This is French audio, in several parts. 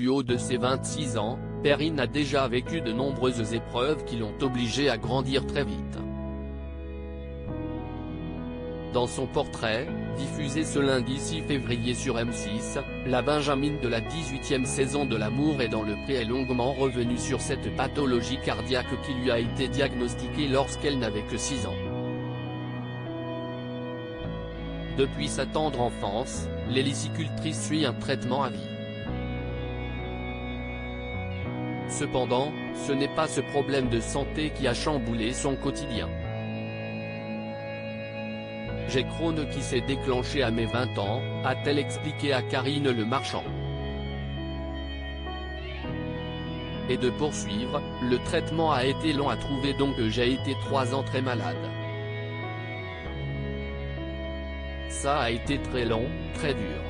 Du haut de ses 26 ans, Perrine a déjà vécu de nombreuses épreuves qui l'ont obligée à grandir très vite. Dans son portrait, diffusé ce lundi 6 février sur M6, la Benjamine de la 18e saison de L'amour est dans le pré est longuement revenue sur cette pathologie cardiaque qui lui a été diagnostiquée lorsqu'elle n'avait que 6 ans. Depuis sa tendre enfance, l'hélicicultrice suit un traitement à vie. Cependant, ce n'est pas ce problème de santé qui a chamboulé son quotidien. J'ai Crohn qui s'est déclenché à mes 20 ans, a-t-elle expliqué à Karine Le Marchand. Et de poursuivre, le traitement a été long à trouver donc j'ai été 3 ans très malade. Ça a été très long, très dur.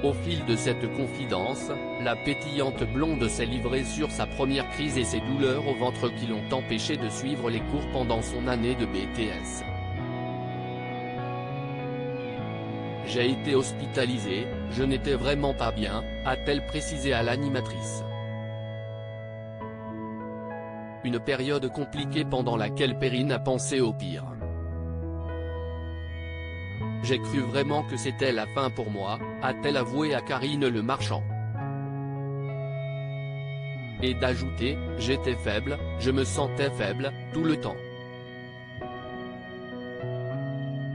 Au fil de cette confidence, la pétillante blonde s'est livrée sur sa première crise et ses douleurs au ventre qui l'ont empêché de suivre les cours pendant son année de BTS. J'ai été hospitalisée, je n'étais vraiment pas bien, a-t-elle précisé à l'animatrice. Une période compliquée pendant laquelle Perrine a pensé au pire. J'ai cru vraiment que c'était la fin pour moi, a-t-elle avoué à Karine Le Marchand. Et d'ajouter, j'étais faible, je me sentais faible, tout le temps.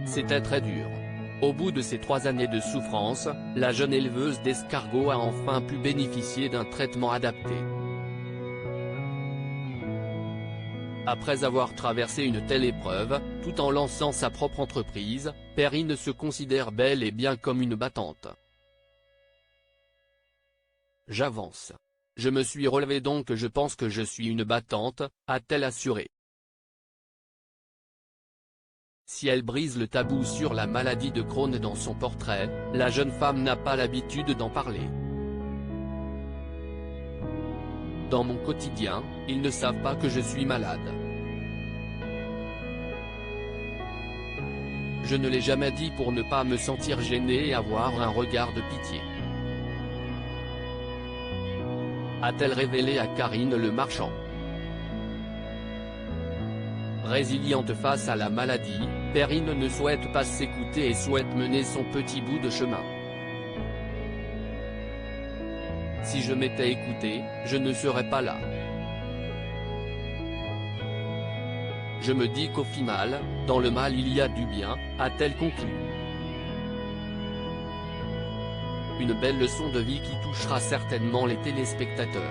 C'était très dur. Au bout de ces 3 années de souffrance, la jeune éleveuse d'escargots a enfin pu bénéficier d'un traitement adapté. Après avoir traversé une telle épreuve, tout en lançant sa propre entreprise, Perrine se considère bel et bien comme une battante. J'avance. Je me suis relevée donc je pense que je suis une battante, a-t-elle assuré. Si elle brise le tabou sur la maladie de Crohn dans son portrait, la jeune femme n'a pas l'habitude d'en parler. Dans mon quotidien, ils ne savent pas que je suis malade. Je ne l'ai jamais dit pour ne pas me sentir gênée et avoir un regard de pitié. A-t-elle révélé à Karine Le Marchand. Résiliente face à la maladie, Perrine ne souhaite pas s'écouter et souhaite mener son petit bout de chemin. Si je m'étais écoutée, je ne serais pas là. Je me dis qu'au final, dans le mal il y a du bien, a-t-elle conclu. Une belle leçon de vie qui touchera certainement les téléspectateurs.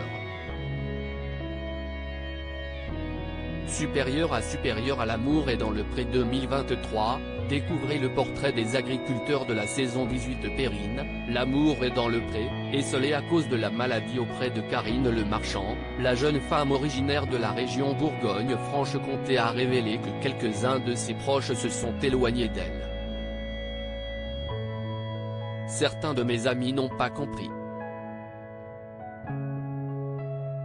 Supérieur à l'amour et dans le pré 2023, découvrez le portrait des agriculteurs de la saison 18 de Perrine, L'amour est dans le pré, esselé à cause de la maladie auprès de Karine Le Marchand, la jeune femme originaire de la région Bourgogne-Franche-Comté a révélé que quelques-uns de ses proches se sont éloignés d'elle. Certains de mes amis n'ont pas compris.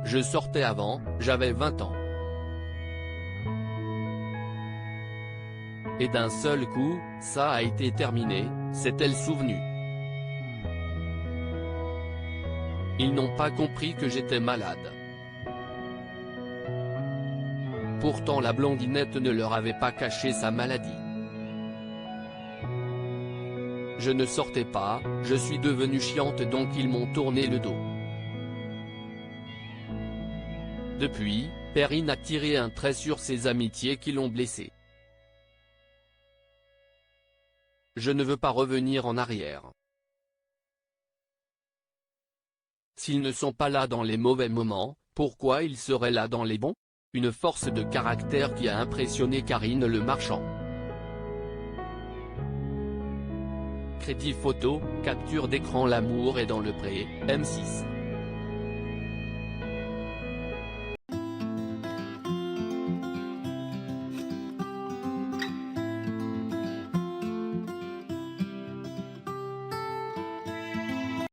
Je sortais avant, j'avais 20 ans. Et d'un seul coup, ça a été terminé, s'est-elle souvenue. Ils n'ont pas compris que j'étais malade. Pourtant la blondinette ne leur avait pas caché sa maladie. Je ne sortais pas, je suis devenue chiante donc ils m'ont tourné le dos. Depuis, Perrine a tiré un trait sur ses amitiés qui l'ont blessée. Je ne veux pas revenir en arrière. S'ils ne sont pas là dans les mauvais moments, pourquoi ils seraient là dans les bons? Une force de caractère qui a impressionné Karine Le Marchand. Crédit photo, capture d'écran L'amour est dans le pré, M6.